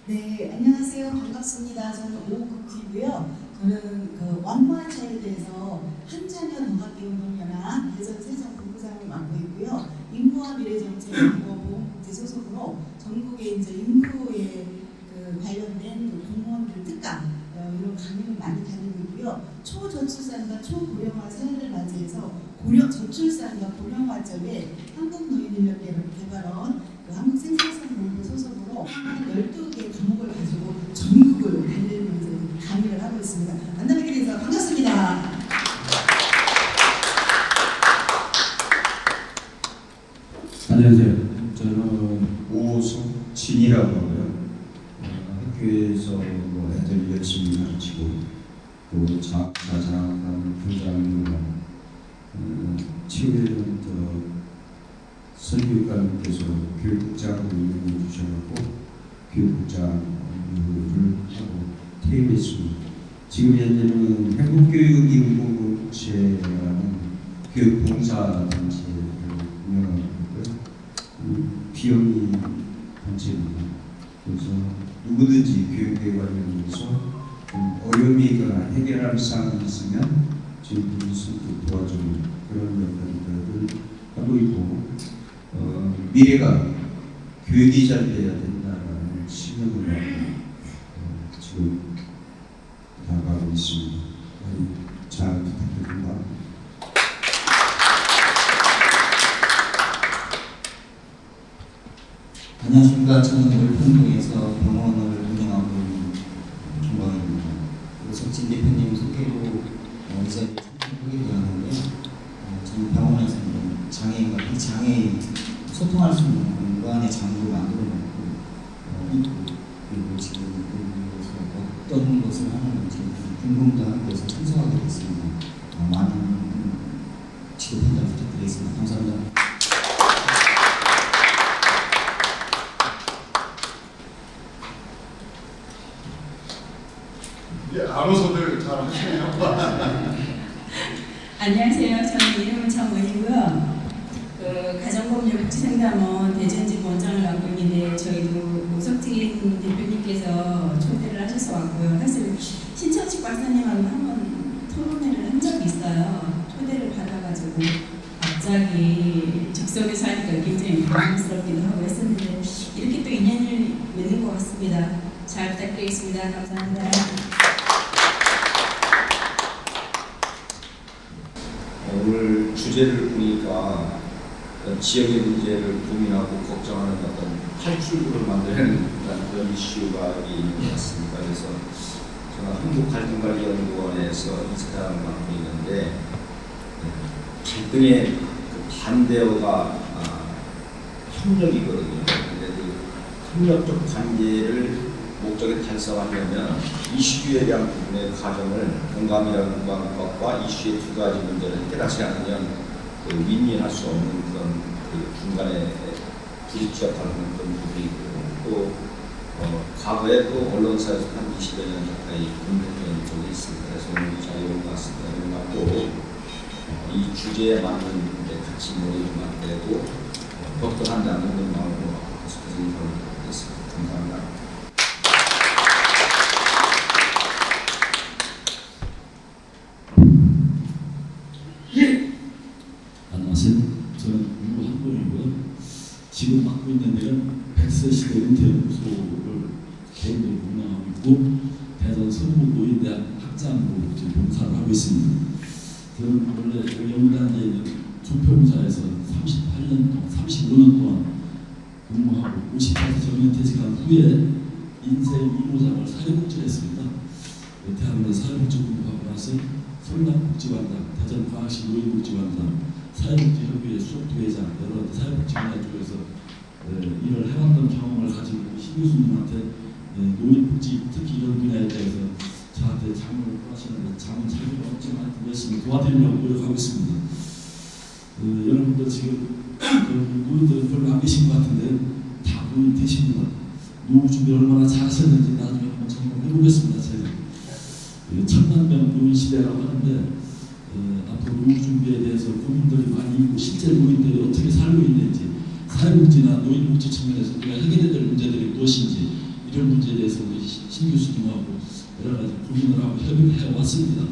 네, 안녕하세요. 반갑습니다. 저는 오국희고요. 저는 그 완무한 차일드에서 한자녀 동학기운동연합 대전 세종 본부장을 맡고 있고요. 인구와 미래정책 인구보험국제 소속으로 전국에 이제 인구에 관련된 공무원들 특강 이런 강의를 많이 다니고 있고요. 초저출산과 초고령화 사회를 맞이해서 저출산과 고령화 쪽에 한국노인인력개발원 한국생산성본부 소속으로 한 12개 과목을 가지고 전국을 달리면서 강의를 하고 있습니다. 만나뵙게 돼서 반갑습니다. 안녕하세요. 저는 오석진이라고 하고요. 학교에서 뭐 애들 열심히 가르치고 또 자사장, 분장, 최근에는 설교관님께서 교육국장으로 임명해 주셔서 교육국장을 하고 퇴임했습니다. 지금 현재는 행복교육인공동체라는 교육봉사단체를 운영하고 있고요. 비영리 단체입니다. 그래서 누구든지 교육에 관련해서 어려움이 있거나 해결할 사항이 있으면 저희들이 손톱 도와주는 그런 역할들을 하고 있고, 미래가 교육이 잘 돼야 된다는 신념을 하고 지금 나가고 있습니다. 잘 부탁드립니다. 안녕하십니까. 저는 월평동에서 병원을 운영하고 있는 김광입니다. 오석진 대표님 소개로 이 자리에 참석하게 되었는데, 저는 병원에서는 장애인과 비장애인 소통할 수 있는 공간의 장소를 만들어 놓고 그리고 지금 그곳에서 어떤 것을 하는지 궁금도 하고 그래서 참석하게 됐습니다. 많은 지도 판단 부탁드리겠습니다. 감사합니다. 아나운서들 잘 하시네요. 안녕하세요. 저는 이름은 정은이고요. 가정법률복지상담원 대전지 원장을 맡고 있는데 저희도 오석진 대표님께서 초대를 하셔서 왔고요. 사실 신천식 박사님하고 한번 토론회를 한 적이 있어요. 초대를 받아가지고 갑자기 즉석에서 하니까 굉장히 당황스럽기도 하고 했었는데 이렇게 또 인연을 맺는 것 같습니다. 잘 부탁드리겠습니다. 감사합니다. 오늘 주제를 보니까 지역의 문제를 고민하고 걱정하는 어떤 탈출구를 만드는 그런 이슈가 있는 것 같습니다. 그래서 저는 한국갈등관리연구원에서 이사장을 맡고 있는데 갈등의 그 반대어가 협력이거든요. 그런데 그 협력적 관계를 목적에 달성하려면 이슈에 대한 부분의 과정을 공감이라는 것과 이슈의 두 가지 문제를 해결하지 않으면 윈윈할 수 없는 그런 중간에 부딪혀 역할을 하는 그런 부분이 있고 또 과거에 또 언론사에서 한 20여 년 가까이 근무했던 적이 있습니다. 그래서 오늘 이 자리에 온 것 같습니다. 그리고 이 주제에 맞는 같이 모임을 만들고 협동한다는 그런 마음으로 계속해서 인사를 드리겠습니다. 감사합니다. 안녕하세요. 저는 유한동이고요. 지금 맡고 있는 데는 100세 시대 은퇴연구소를 개인적으로 운영하고 있고 대전 서부노인대학 학장으로 지금 봉사를 하고 있습니다. 저는 원래 연구단지에 있는 조평사에서 38년 동안, 35년 동안 근무하고 50까지 정년퇴직한 후에 인생 2호작을 사회복지를 했습니다. 대학원에 사회복지 공부하고 나서 성남복지관장, 대전광역시 노인복지관장, 사회복지협의회 수석부회장, 여러 사회복지 분야 쪽에서 일을 해왔던 경험을 가지고 신 교수님한테 노인복지 특히 이런 분야에 대해서 저한테 자문을 구하시는데 자문 자격이 없지만 열심히 도와드리려고 노력하고 있습니다. 여러분들 지금 노인들은 별로 안 계신 것 같은데 다 노인 되십니다. 노후 준비 얼마나 잘하셨는지 나중에 한번 점검해 보겠습니다. 제가 1000만 노인 시대라고 하는데 앞으로 노후 준비에 대해서 고민들이 많이 있고 실제 노인들이 어떻게 살고 있는지 사회복지나 노인복지 측면에서 우리가 해결해야 될 문제들이 무엇인지 이런 문제에 대해서 우리 신 교수님하고 여러 가지 고민을 하고 협의를 해왔습니다.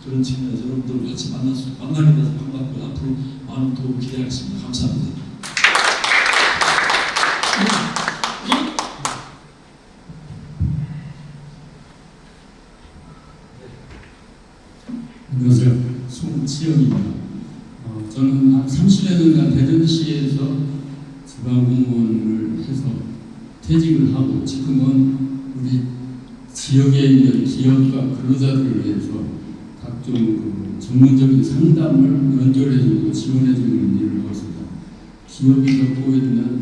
그런 측면에서 여러분들 같이 만나게 돼서 반갑고 앞으로 많은 도움을 기대하겠습니다. 감사합니다. 안녕하세요. 송치영입니다. 저는 한 30년간 대전시에서 지방공무원을 해서 퇴직을 하고 지금은 우리 지역에 있는 기업과 근로자들을 위해서 각종 그 전문적인 상담을 연결해주고 지원해주는 일을 하고 있습니다. 기업이 겪고 있는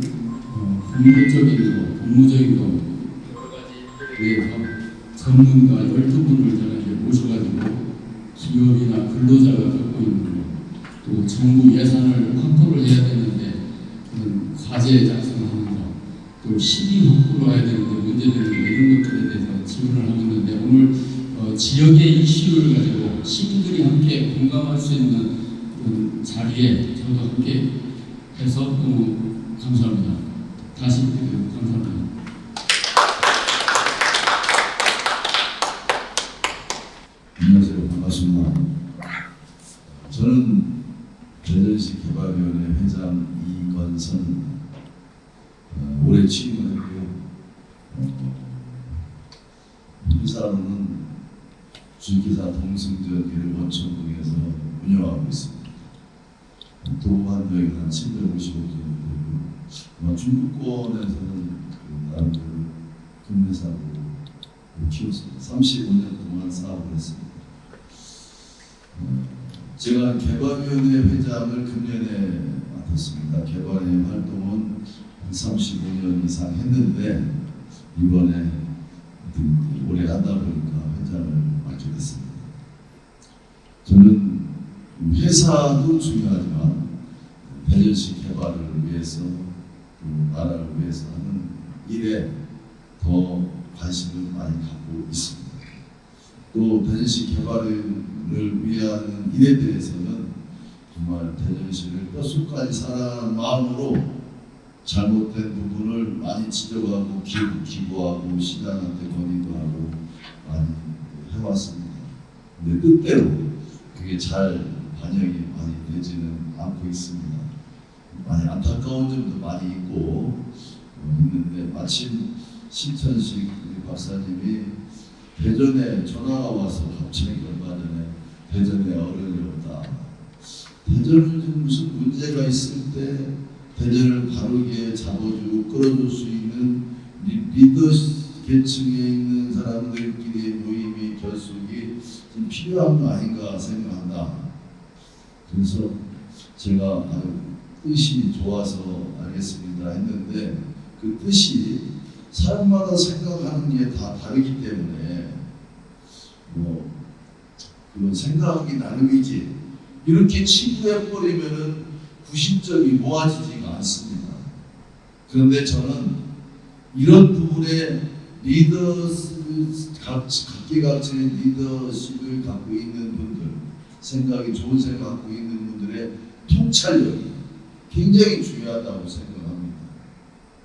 법률적인 거, 법무적인 거 여러 가지 위해서 전문가 12분을 제가 이제 모셔가지고 기업이나 근로자가 겪고 있는 것, 또 정부 예산을 확보를 해야 되는데 그런 과제 작성하는 것, 또 시기 확보를 해야 되는데 문제되는 이런 것들에 대해서 지원을 하고 있는데 오늘 지역의 이슈를 가지고 시민들이 함께 공감할 수 있는 그런 자리에 저도 함께 해서 너무 감사합니다. 다시 감사합니다. 안녕하세요. 반갑습니다. 저는 대전시 개발위원회 회장 이건선입니다. 올해 취임을 했고요. 회사로는 주기사 동승전 원천동에서 운영하고 있습니다. 도한 여기는 한 755개 정도 되고 중부권에서는 나름대로 큰 회사로 키웠습니다. 35년 동안 사업을 했습니다. 제가 개발위원회 회장을 금년에 맡았습니다. 개발의 활동은 한 35년 이상 했는데 이번에 올해 하다 보니까 회장을 맡게 됐습니다. 저는 회사도 중요하지만 대전시 개발을 위해서 또 나라를 위해서 하는 일에 더 관심을 많이 갖고 있습니다. 또 대전시 개발을 위한 일에 대해서는 정말 대전시를 뼛속까지 사랑하는 마음으로 잘못된 부분을 많이 지적하고 기부하고 시장한테 건의도 하고 많이 해왔습니다. 근데 뜻대로 그게 잘 반영이 많이 되지는 않고 있습니다. 많이 안타까운 점도 많이 있고 있는데 마침 신천식 박사님이 대전에 전화가 와서 갑자기 얼마 전에 대전에 어른이 없다. 대전을 무슨 문제가 있을 때 대전을 바르게 잡아주고 끌어줄 수 있는 리더 계층에 있는 사람들끼리의 모임이 결속이 좀 필요한 거 아닌가 생각한다. 그래서 제가 뜻이 좋아서 알겠습니다 했는데 그 뜻이 사람마다 생각하는 게 다 다르기 때문에 그건 생각이 나름이지 이렇게 치부해버리면은 구심점이 모아지지가 않습니다. 그런데 저는 이런 부분에 각계각층의 리더십을 갖고 있는 분들, 생각이 좋은 생각 갖고 있는 분들의 통찰력이 굉장히 중요하다고 생각합니다.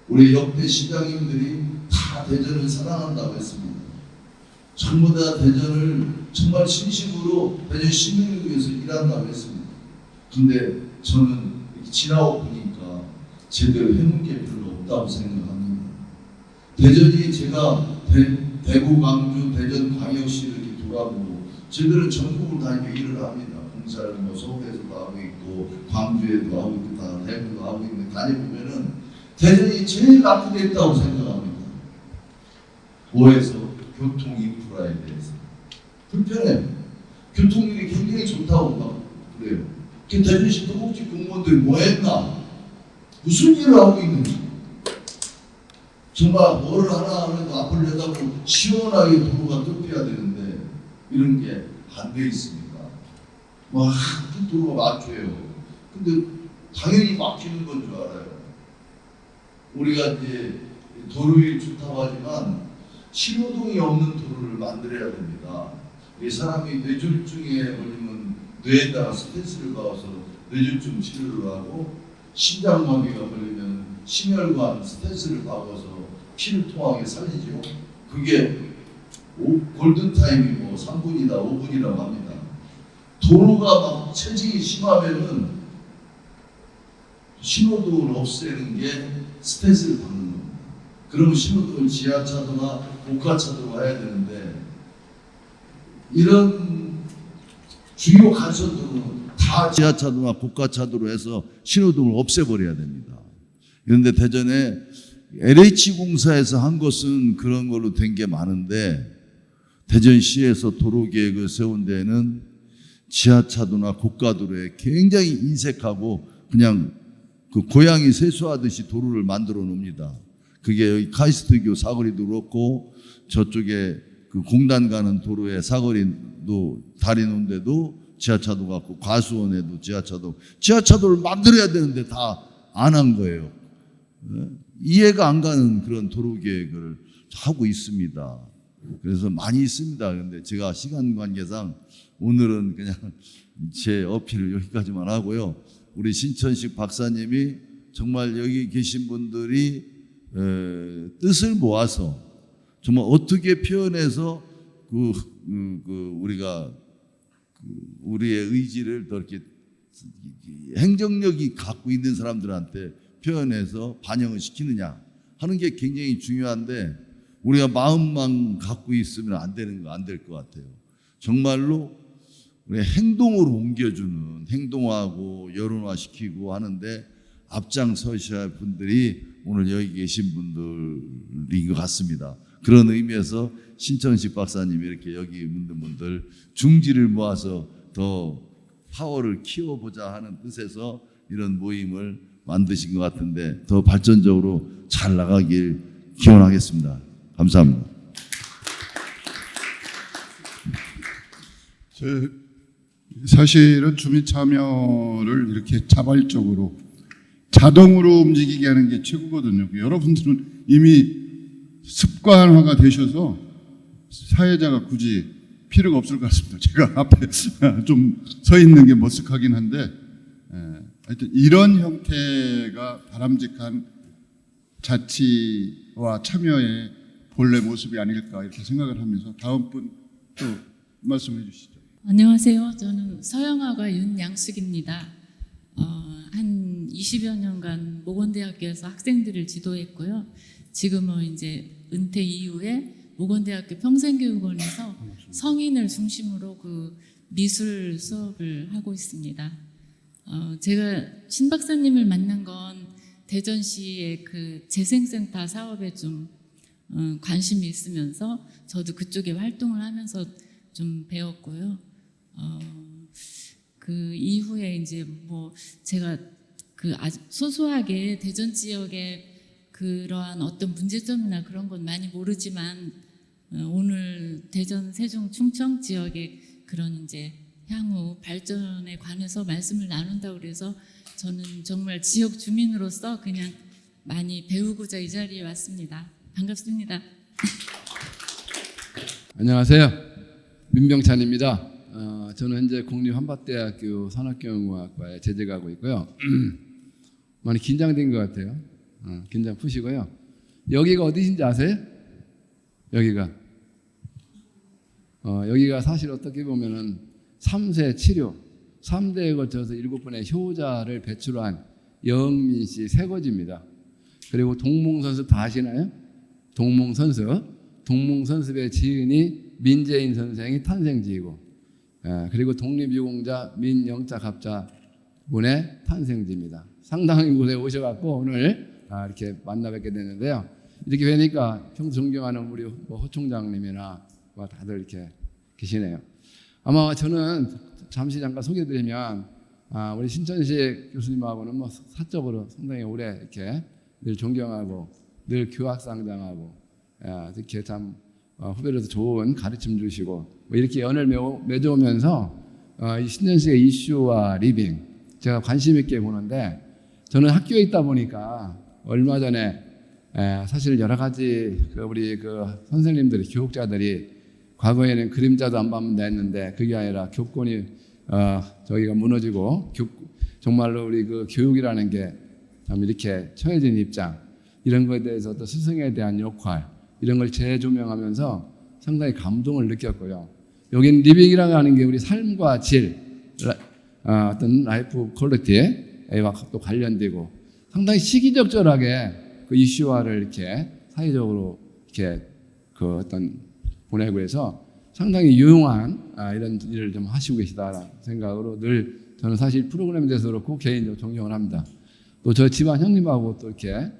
우리 역대 시장님들이 다 대전을 사랑한다고 했습니다. 전부 다 대전을 정말 진심으로 대전 시민을 위해서 일한다고 했습니다. 근데 저는 지나고 보니까 제대로 해놓은 게 별로 없다고 생각합니다. 대전이 제가 대구, 광주, 대전, 광역시를 이렇게 돌아보고 저희들은 전국을 다니며 일을 합니다. 공사를 서울에서도 하고 있고 광주에도 하고 있고 다 대구도 하고 있는데 다녀보면은 대전이 제일 나쁘게 했다고 생각합니다. 뭐해서 교통 인프라에 대해서 불편해요. 교통률이 굉장히 좋다고 막 그래요. 대전시 토목지 공무원들이 뭐 했나? 무슨 일을 하고 있는지. 정말 뭐를 하나 하면 앞을 내다보고 시원하게 도로가 뚫려야 되는데 이런 게 안 돼 있습니다. 막 도로가 막혀요. 근데 당연히 막히는 건 줄 알아요. 우리가 이제 도로이 좋다고 하지만 신호등이 없는 도로를 만들어야 됩니다. 이 사람이 뇌졸중에 걸리면 뇌에다가 스트레스를 받아서 뇌졸중 치료를 하고 심장마비가 걸리면 심혈관 스트레스를 받아서 피를 통하게 살리죠. 그게 골든타임이고 3분이다 5분이라고 합니다. 도로가 막 체증이 심하면은 신호등을 없애는 게 스트레스를 받는 겁니다. 그러면 신호등을 지하차도나 고가차도로 해야 되는데 이런 주요 간선도로는 다 지하차도나 고가차도로 해서 신호등을 없애버려야 됩니다. 그런데 대전에 LH공사에서 한 것은 그런 걸로 된 게 많은데 대전시에서 도로계획을 세운 데는 지하차도나 고가도로에 굉장히 인색하고 그냥 그 고양이 세수하듯이 도로를 만들어 놓습니다. 그게 여기 카이스트교 사거리도 그렇고 저쪽에 그 공단 가는 도로에 사거리도 다리 놓은데도 지하차도 같고 과수원에도 지하차도를 만들어야 되는데 다 안 한 거예요. 이해가 안 가는 그런 도로 계획을 하고 있습니다. 그래서 많이 있습니다. 그런데 제가 시간 관계상 오늘은 그냥 제 어필을 여기까지만 하고요. 우리 신천식 박사님이 정말 여기 계신 분들이 뜻을 모아서 정말 어떻게 표현해서 우리가 우리의 의지를 더 이렇게 행정력이 갖고 있는 사람들한테 표현해서 반영을 시키느냐 하는 게 굉장히 중요한데 우리가 마음만 갖고 있으면 안 될 것 같아요. 정말로 우리 행동으로 옮겨주는 행동하고 여론화시키고 하는데 앞장서셔야 할 분들이 오늘 여기 계신 분들인 것 같습니다. 그런 의미에서 신천식 박사님이 이렇게 여기 있는 분들 중지를 모아서 더 파워를 키워보자 하는 뜻에서 이런 모임을 만드신 것 같은데 더 발전적으로 잘 나가길 기원하겠습니다. 감사합니다. 사실은 주민 참여를 이렇게 자발적으로 자동으로 움직이게 하는 게 최고거든요. 여러분들은 이미 습관화가 되셔서 사회자가 굳이 필요가 없을 것 같습니다. 제가 앞에 좀 서 있는 게 머쓱하긴 한데 하여튼 이런 형태가 바람직한 자치와 참여의 본래 모습이 아닐까 이렇게 생각을 하면서 다음 분 또 말씀해 주시죠. 안녕하세요. 저는 서영아가 윤양숙입니다. 한 20여 년간 모건대학교에서 학생들을 지도했고요. 지금은 이제 은퇴 이후에 모건대학교 평생교육원에서 성인을 중심으로 그 미술 수업을 하고 있습니다. 제가 신 박사님을 만난 건 대전시의 그 재생센터 사업에 좀 관심이 있으면서 저도 그쪽에 활동을 하면서 좀 배웠고요. 그 이후에 이제 뭐 제가 그 아주 소소하게 대전 지역에 그러한 어떤 문제점이나 그런 건 많이 모르지만 오늘 대전, 세종, 충청 지역의 그런 이제 향후 발전에 관해서 말씀을 나눈다고 그래서 저는 정말 지역 주민으로서 그냥 많이 배우고자 이 자리에 왔습니다. 반갑습니다. 안녕하세요. 민병찬입니다. 저는 현재 국립한밭대학교 산업경영공학과에 재직하고 있고요. 많이 긴장된 것 같아요. 긴장 푸시고요. 여기가 어디신지 아세요? 여기가 사실 어떻게 보면은 3세 치료 3대에 걸쳐서 7분의 효자를 배출한 여흥민 씨 새거지입니다. 그리고 동몽선습 다 아시나요? 동몽선습의 지은이 민재인 선생이 탄생지이고, 그리고 독립유공자 민영자갑자 분의 탄생지입니다. 상당히 곳에 오셔갖고 오늘 이렇게 만나 뵙게 됐는데요. 이렇게 뵈니까 평소 존경하는 우리 호 총장님이나 다들 이렇게 계시네요. 아마 저는 잠깐 소개드리면 우리 신천식 교수님하고는 뭐 사적으로 상당히 오래 이렇게 늘 존경하고 늘 교학상장하고 이렇게 참 후배로서 좋은 가르침 주시고 뭐 이렇게 연을 맺어오면서 이 신천식의 이슈와 리빙 제가 관심 있게 보는데 저는 학교에 있다 보니까 얼마 전에 사실 여러 가지 우리 선생님들이 교육자들이 과거에는 그림자도 안 밟는다 했는데 그게 아니라 교권이 저희가 무너지고 정말로 우리 교육이라는 게 참 이렇게 처해진 입장 이런 것에 대해서 또 스승에 대한 역할 이런 걸 재조명하면서 상당히 감동을 느꼈고요. 여긴 리빙이라고 하는 게 우리 삶과 질, 어떤 라이프 퀄리티와 또 관련되고 상당히 시기적절하게 그 이슈화를 이렇게 사회적으로 이렇게 그 어떤 보내고 해서 상당히 유용한 이런 일을 좀 하시고 계시다라는 생각으로 늘 저는 사실 프로그램에 대해서 그렇고 개인적으로 존경을 합니다. 또 저 집안 형님하고 또 이렇게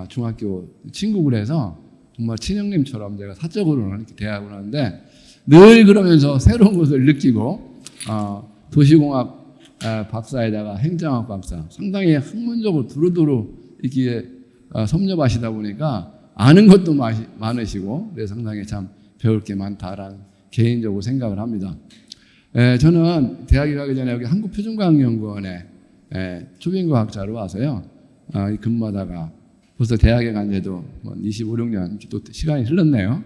중학교 친구를 해서 정말 친형님처럼 제가 사적으로는 이렇게 대하고 하는데 늘 그러면서 새로운 것을 느끼고 도시공학 박사에다가 행정학 박사 상당히 학문적으로 두루두루 이렇게 섭렵하시다 보니까 아는 것도 많으시고 그래서 상당히 참 배울 게 많다라는 개인적으로 생각을 합니다. 저는 대학에 가기 전에 여기 한국표준과학연구원에 초빙과학자로 와서요 근무하다가 벌써 대학에 간 지도 25, 26년 또 시간이 흘렀네요.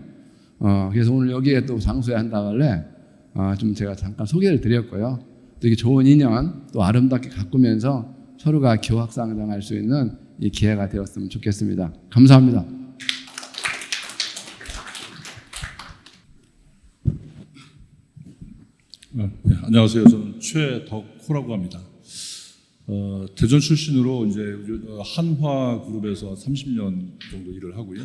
그래서 오늘 여기에 또 장소에 한다길래 좀 제가 잠깐 소개를 드렸고요. 되게 좋은 인연 또 아름답게 가꾸면서 서로가 교학상장할 수 있는 이 기회가 되었으면 좋겠습니다. 감사합니다. 네, 안녕하세요. 저는 최덕호라고 합니다. 대전 출신으로 이제 한화그룹에서 30년 정도 일을 하고요.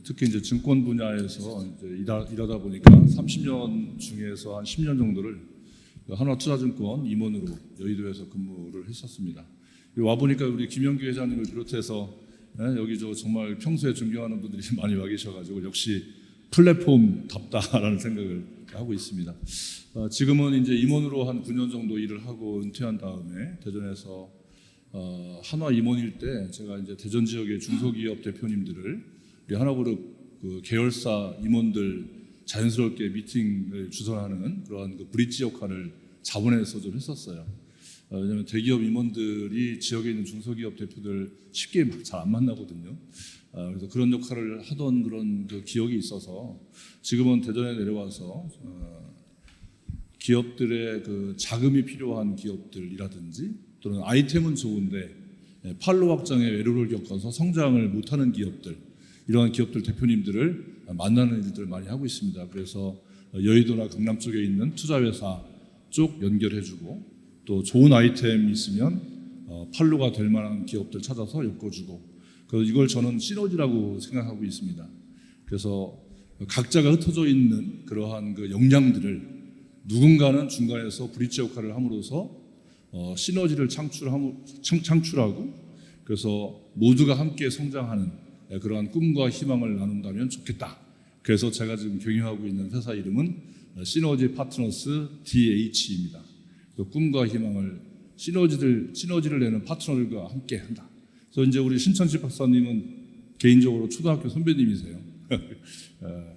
특히 이제 증권 분야에서 이제 일하다 보니까 30년 중에서 한 10년 정도를 한화투자증권 임원으로 여의도에서 근무를 했었습니다. 와 보니까 우리 김영규 회장님을 비롯해서 여기 정말 평소에 존경하는 분들이 많이 와 계셔가지고 역시 플랫폼답다라는 생각을 하고 있습니다. 지금은 이제 임원으로 한 9년 정도 일을 하고 은퇴한 다음에 대전에서 한화 임원일 때 제가 이제 대전 지역의 중소기업 대표님들을 우리 하나그룹 그 계열사 임원들 자연스럽게 미팅을 주선하는 그러한 그 브릿지 역할을 자본에서 좀 했었어요. 왜냐하면 대기업 임원들이 지역에 있는 중소기업 대표들 쉽게 잘 안 만나거든요. 그래서 그런 역할을 하던 그런 그 기억이 있어서 지금은 대전에 내려와서 기업들의 그 자금이 필요한 기업들이라든지 또는 아이템은 좋은데 판로 확장에 외로를 겪어서 성장을 못하는 기업들 이러한 기업들 대표님들을 만나는 일들을 많이 하고 있습니다. 그래서 여의도나 강남 쪽에 있는 투자회사 쪽 연결해주고 또 좋은 아이템이 있으면 판로가 될 만한 기업들 찾아서 엮어주고 그래서 이걸 저는 시너지라고 생각하고 있습니다. 그래서 각자가 흩어져 있는 그러한 그 역량들을 누군가는 중간에서 브릿지 역할을 함으로써 시너지를 창출하고 그래서 모두가 함께 성장하는 그러한 꿈과 희망을 나눈다면 좋겠다. 그래서 제가 지금 경영하고 있는 회사 이름은 시너지 파트너스 DH입니다. 그 꿈과 희망을 시너지를 내는 파트너들과 함께 한다. 그래서 이제 우리 신천식 박사님은 개인적으로 초등학교 선배님이세요.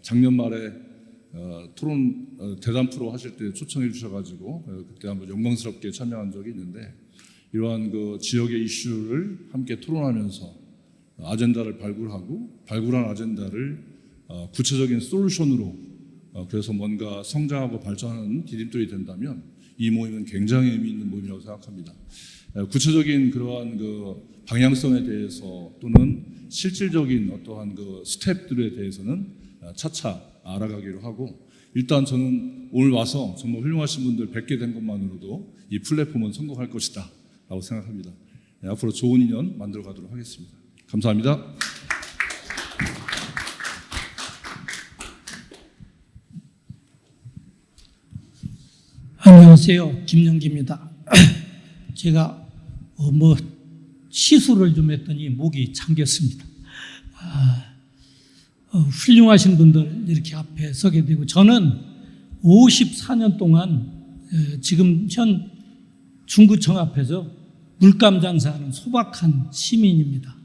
작년 말에 토론 대담 프로 하실 때 초청해 주셔가지고 그때 한번 영광스럽게 참여한 적이 있는데 이러한 그 지역의 이슈를 함께 토론하면서 아젠다를 발굴한 아젠다를 구체적인 솔루션으로 그래서 뭔가 성장하고 발전하는 디딤돌이 된다면 이 모임은 굉장히 의미 있는 모임이라고 생각합니다. 구체적인 그러한 그 방향성에 대해서 또는 실질적인 어떠한 그 스텝들에 대해서는 차차 알아가기로 하고 일단 저는 오늘 와서 정말 훌륭하신 분들 뵙게 된 것만으로도 이 플랫폼은 성공할 것이다 라고 생각합니다. 앞으로 좋은 인연 만들어 가도록 하겠습니다. 감사합니다. 안녕하세요. 김영기입니다. 제가 시술을 좀 했더니 목이 잠겼습니다. 훌륭하신 분들 이렇게 앞에 서게 되고 저는 54년 동안 지금 현 중구청 앞에서 물감 장사하는 소박한 시민입니다.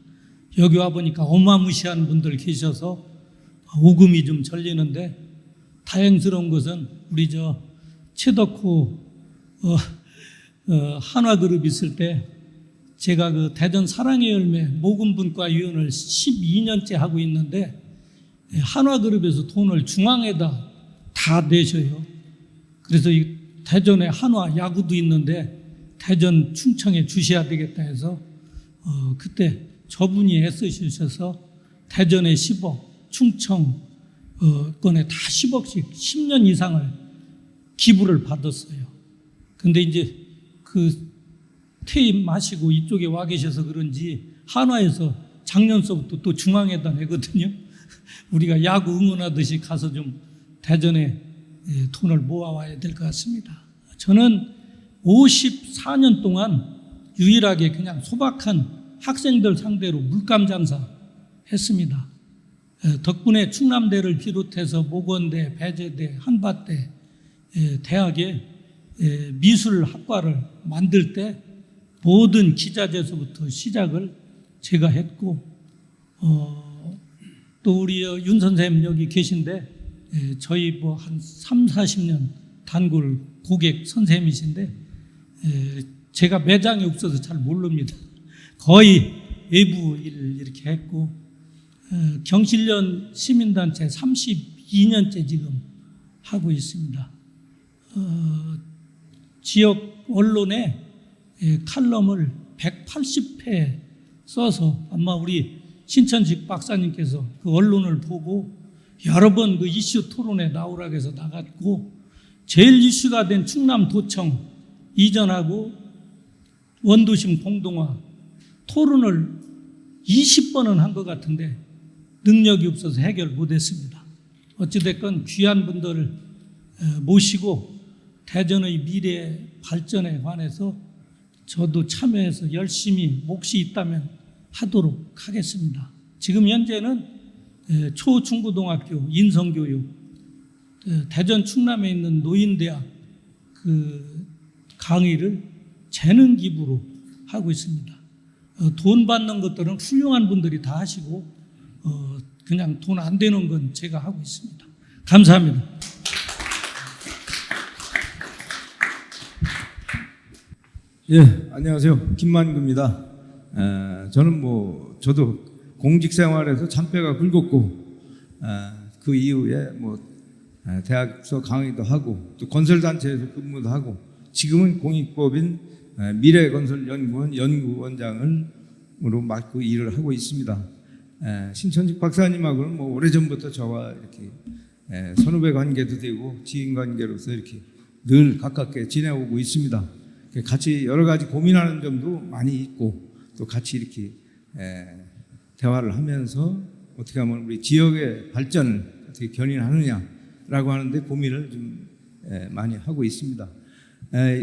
여기 와 보니까 어마무시한 분들 계셔서 오금이 좀 절리는데 다행스러운 것은 우리 최덕호 한화그룹 있을 때 제가 그 대전 사랑의 열매 모금분과 위원을 12년째 하고 있는데 한화그룹에서 돈을 중앙에다 다 내셔요. 그래서 이 대전에 한화 야구도 있는데 대전 충청에 주셔야 되겠다 해서 그때 저분이 애쓰셔서 대전에 10억, 충청 건에 다 10억씩 10년 이상을 기부를 받았어요. 근데 이제 그 퇴임 마시고 이쪽에 와 계셔서 그런지 한화에서 작년서부터 또 중앙회단 하거든요. 우리가 야구 응원하듯이 가서 좀 대전에 돈을 모아와야 될 것 같습니다. 저는 54년 동안 유일하게 그냥 소박한 학생들 상대로 물감 장사 했습니다. 덕분에 충남대를 비롯해서 모건대, 배재대, 한밭대 대학에 미술학과를 만들 때 모든 기자재서부터 시작을 제가 했고 또 우리 윤 선생님 여기 계신데 저희 뭐 한 3, 40년 단골 고객 선생님이신데 제가 매장이 없어서 잘 모릅니다. 거의 외부 일을 이렇게 했고 경실련 시민단체 32년째 지금 하고 있습니다. 지역 언론에 칼럼을 180회 써서 아마 우리 신천식 박사님께서 그 언론을 보고 여러 번 그 이슈 토론에 나오라고 해서 나갔고 제일 이슈가 된 충남도청 이전하고 원도심 공동화 토론을 20번은 한 것 같은데 능력이 없어서 해결 못했습니다. 어찌됐건 귀한 분들을 모시고 대전의 미래 발전에 관해서 저도 참여해서 열심히 몫이 있다면 하도록 하겠습니다. 지금 현재는 초중고등학교 인성교육, 대전 충남에 있는 노인대학 그 강의를 재능 기부로 하고 있습니다. 돈 받는 것들은 훌륭한 분들이 다 하시고 그냥 돈 안 되는 건 제가 하고 있습니다. 감사합니다. 예, 안녕하세요. 김만구입니다. 저는 저도 공직 생활에서 참배가 굵었고, 그 이후에 대학서 강의도 하고, 또 건설단체에서 근무도 하고, 지금은 공익법인 미래건설연구원 연구원장으로 맡고 일을 하고 있습니다. 신천식 박사님하고는 오래전부터 저와 이렇게 선후배 관계도 되고, 지인 관계로서 이렇게 늘 가깝게 지내오고 있습니다. 같이 여러 가지 고민하는 점도 많이 있고 또 같이 이렇게 대화를 하면서 어떻게 하면 우리 지역의 발전을 어떻게 견인하느냐라고 하는데 고민을 좀 많이 하고 있습니다.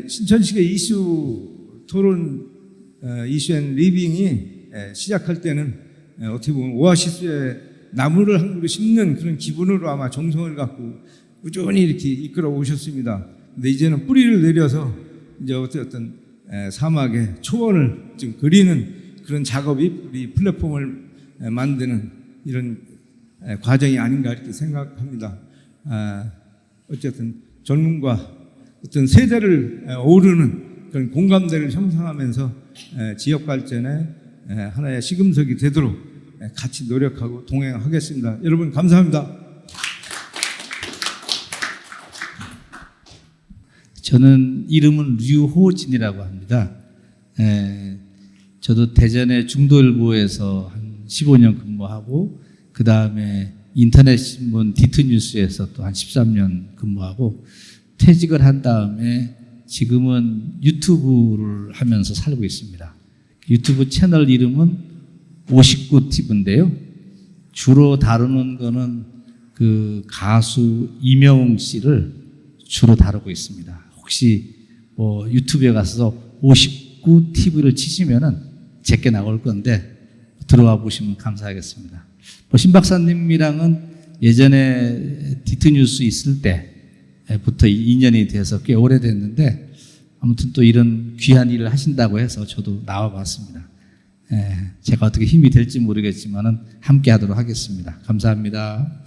신천식의 이슈 토론 이슈 앤 리빙이 시작할 때는 어떻게 보면 오아시스에 나무를 한 그루 심는 그런 기분으로 아마 정성을 갖고 꾸준히 이렇게 이끌어 오셨습니다. 근데 이제는 뿌리를 내려서 이제 어떤 사막의 초원을 좀 그리는 그런 작업이 우리 플랫폼을 만드는 이런 과정이 아닌가 이렇게 생각합니다. 어쨌든 젊음과 어떤 세대를 어우르는 그런 공감대를 형성하면서 지역 발전에 하나의 시금석이 되도록 같이 노력하고 동행하겠습니다. 여러분 감사합니다. 저는 이름은 류호진이라고 합니다. 저도 대전의 중도일보에서 한 15년 근무하고 그 다음에 인터넷 신문 디트뉴스에서 또 한 13년 근무하고 퇴직을 한 다음에 지금은 유튜브를 하면서 살고 있습니다. 유튜브 채널 이름은 59TV인데요. 주로 다루는 거는 그 가수 이명웅 씨를 주로 다루고 있습니다. 혹시 유튜브에 가서 59TV를 치시면은 제게 나올 건데 들어와 보시면 감사하겠습니다. 신 박사님이랑은 예전에 디트뉴스 있을 때부터 인연이 돼서 꽤 오래됐는데 아무튼 또 이런 귀한 일을 하신다고 해서 저도 나와봤습니다. 제가 어떻게 힘이 될지 모르겠지만은 함께 하도록 하겠습니다. 감사합니다.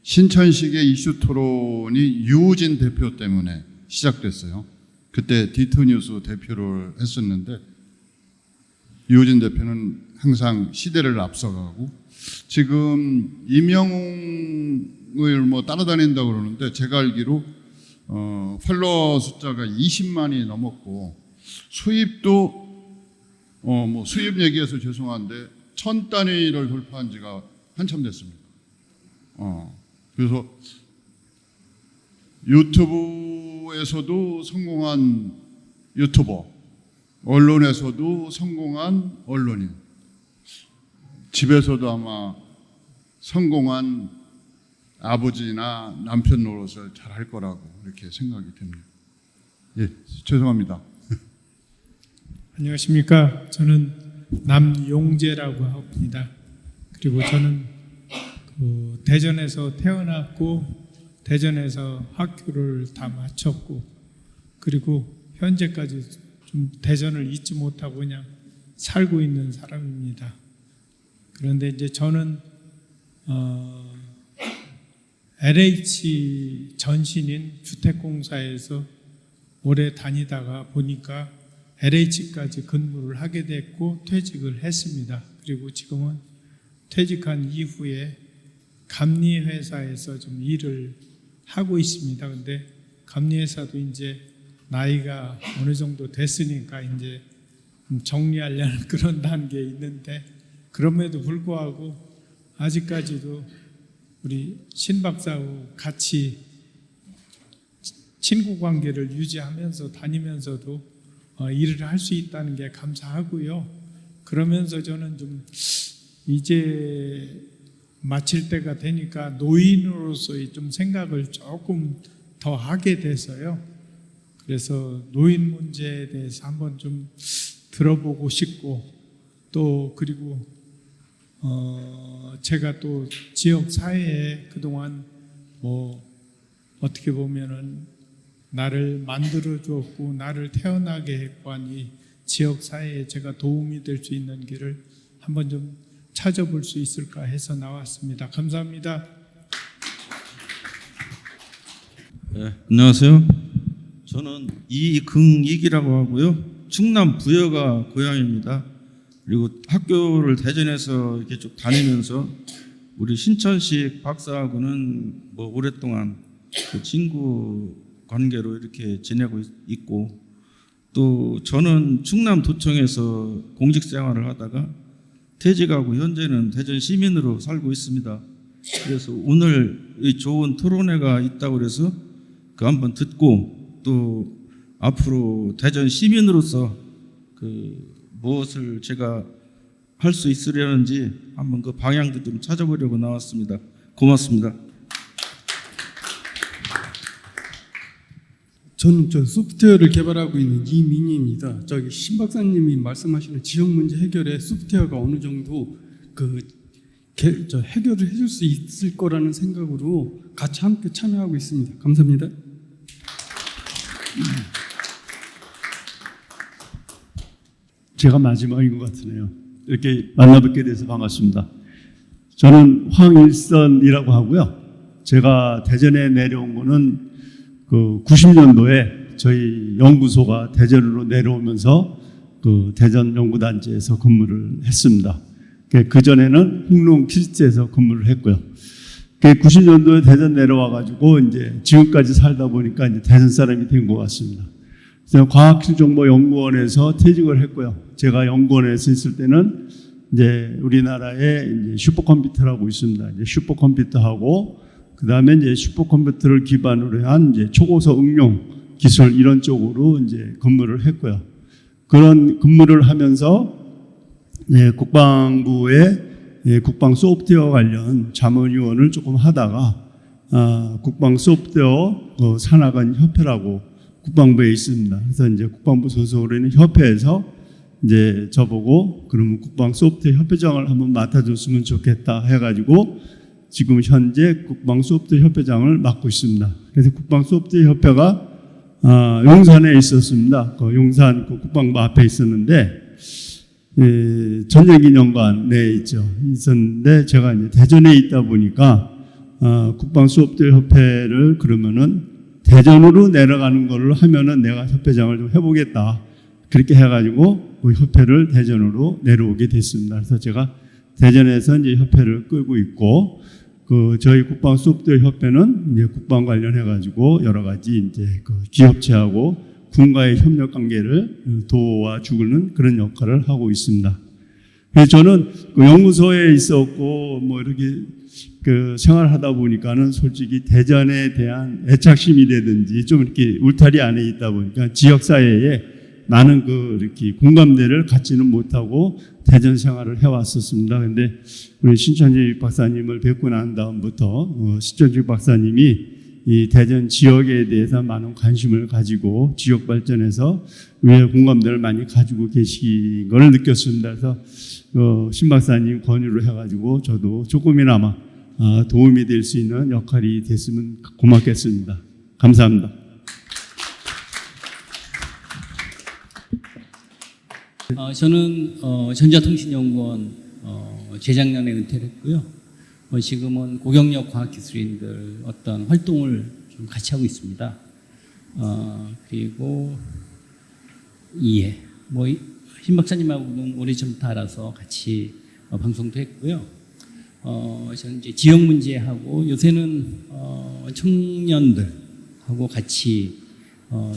신천식의 이슈 토론이 유호진 대표 때문에 시작됐어요. 그때 디트뉴스 대표를 했었는데 유호진 대표는 항상 시대를 앞서가고 지금 이명웅을 따라다닌다고 그러는데 제가 알기로 팔로워 숫자가 20만이 넘었고 수입도 뭐 수입 얘기해서 죄송한데 1000단위를 돌파한 지가 한참 됐습니다. 그래서 유튜브에서도 성공한 유튜버, 언론에서도 성공한 언론인, 집에서도 아마 성공한 아버지나 남편 노릇을 잘 할 거라고 이렇게 생각이 됩니다. 예, 죄송합니다. 안녕하십니까. 저는 남용재라고 합니다. 그리고 저는 대전에서 태어났고 대전에서 학교를 다 마쳤고 그리고 현재까지 좀 대전을 잊지 못하고 그냥 살고 있는 사람입니다. 그런데 이제 저는 LH 전신인 주택공사에서 오래 다니다가 보니까 LH까지 근무를 하게 됐고 퇴직을 했습니다. 그리고 지금은 퇴직한 이후에 감리회사에서 좀 일을 하고 있습니다. 근데 감리회사도 이제 나이가 어느 정도 됐으니까 이제 정리하려는 그런 단계에 있는데 그럼에도 불구하고 아직까지도 우리 신 박사하고 같이 친구 관계를 유지하면서 다니면서도 일을 할 수 있다는 게 감사하고요. 그러면서 저는 좀 이제 마칠 때가 되니까 노인으로서의 좀 생각을 조금 더 하게 돼서요. 그래서 노인 문제에 대해서 한번 좀 들어보고 싶고 또 그리고 제가 또 지역 사회에 그동안 뭐 어떻게 보면은 나를 만들어 주었고 나를 태어나게 했고 한 이 지역 사회에 제가 도움이 될 수 있는 길을 한번 좀 찾아볼 수 있을까 해서 나왔습니다. 감사합니다. 네, 안녕하세요. 저는 이긍익이라고 하고요. 충남 부여가 고향입니다. 그리고 학교를 대전에서 이렇게 쭉 다니면서 우리 신천식 박사하고는 뭐 오랫동안 그 친구 관계로 이렇게 지내고 있고 또 저는 충남도청에서 공직 생활을 하다가 퇴직하고 현재는 대전 시민으로 살고 있습니다. 그래서 오늘 이 좋은 토론회가 있다고 그래서 그 한번 듣고 또 앞으로 대전 시민으로서 그 무엇을 제가 할 수 있으려는지 한번 그 방향도 좀 찾아보려고 나왔습니다. 고맙습니다. 저는 소프트웨어를 개발하고 있는 이민희입니다. 저기 신 박사님이 말씀하시는 지역 문제 해결에 소프트웨어가 어느 정도 해결을 해줄 수 있을 거라는 생각으로 같이 함께 참여하고 있습니다. 감사합니다. 제가 마지막인 것 같으네요. 이렇게 만나뵙게 돼서 반갑습니다. 저는 황일선이라고 하고요. 제가 대전에 내려온 거는 그 90년도에 저희 연구소가 대전으로 내려오면서 그 대전 연구단지에서 근무를 했습니다. 그 전에는 홍릉 키스트에서 근무를 했고요. 90년도에 대전 내려와가지고 이제 지금까지 살다 보니까 이제 대전 사람이 된 것 같습니다. 과학기술정보연구원에서 퇴직을 했고요. 제가 연구원에서 있을 때는 이제 우리나라에 이제 슈퍼컴퓨터라고 있습니다. 이제 슈퍼컴퓨터하고 그 다음에 이제 슈퍼컴퓨터를 기반으로 한 이제 초고속 응용 기술 이런 쪽으로 이제 근무를 했고요. 그런 근무를 하면서 국방부의 국방 소프트웨어 관련 자문위원을 조금 하다가 국방 소프트웨어 산하관 협회라고 국방부에 있습니다. 그래서 이제 국방부 소속으로 있는 협회에서 이제 저보고 그러면 국방 소프트웨어 협회장을 한번 맡아줬으면 좋겠다 해가지고 지금 현재 국방 소프트웨어 협회장을 맡고 있습니다. 그래서 국방 소프트웨어 협회가 용산에 있었습니다. 그 용산 그 국방부 앞에 있었는데 전쟁기념관에 있었는데 제가 이제 대전에 있다 보니까 국방 소프트웨어 협회를 그러면은 대전으로 내려가는 걸로 하면은 내가 협회장을 좀 해보겠다. 그렇게 해가지고 그 협회를 대전으로 내려오게 됐습니다. 그래서 제가 대전에서 이제 협회를 끌고 있고 그 저희 국방 소프트웨어 협회는 이제 국방 관련해가지고 여러 가지 이제 그 기업체하고 군과의 협력 관계를 도와주는 그런 역할을 하고 있습니다. 그래서 저는 그 연구소에 있었고 뭐 이렇게 그 생활하다 보니까는 솔직히 대전에 대한 애착심이라든지 좀 이렇게 울타리 안에 있다 보니까 지역 사회에 많은 그 이렇게 공감대를 갖지는 못하고 대전 생활을 해왔었습니다. 근데 우리 신천지 박사님을 뵙고 난 다음부터 신천지 박사님이 이 대전 지역에 대해서 많은 관심을 가지고 지역 발전에서 의외의 공감대를 많이 가지고 계신 걸 느꼈습니다. 그래서 신 박사님 권유를 해가지고 저도 조금이나마 도움이 될 수 있는 역할이 됐으면 고맙겠습니다. 감사합니다. 저는 전자통신연구원 재작년에 은퇴를 했고요. 지금은 고경력 과학기술인들 어떤 활동을 좀 같이 하고 있습니다. 그리고 신 박사님하고는 오래전부터 알아서 같이 방송도 했고요. 저는 이제 지역 문제하고 요새는 청년들하고 같이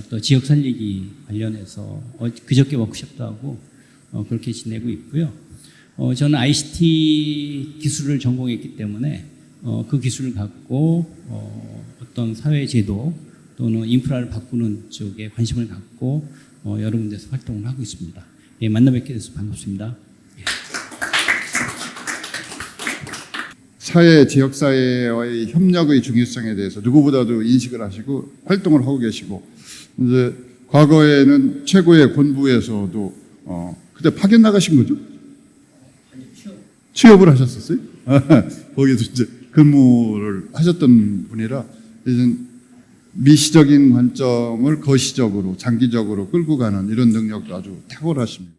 또 지역 살리기 관련해서 그저께 워크숍도 하고 그렇게 지내고 있고요. 저는 ICT 기술을 전공했기 때문에 그 기술을 갖고 어떤 사회 제도 또는 인프라를 바꾸는 쪽에 관심을 갖고 여러 군데서 활동을 하고 있습니다. 예, 만나 뵙게 돼서 반갑습니다. 사회, 지역사회와의 협력의 중요성에 대해서 누구보다도 인식을 하시고 활동을 하고 계시고, 이제 과거에는 최고의 본부에서도 그때 파견 나가신 거죠? 취업을 하셨었어요? 거기서 이제 근무를 하셨던 분이라 이제 미시적인 관점을 거시적으로 장기적으로 끌고 가는 이런 능력도 아주 탁월하십니다.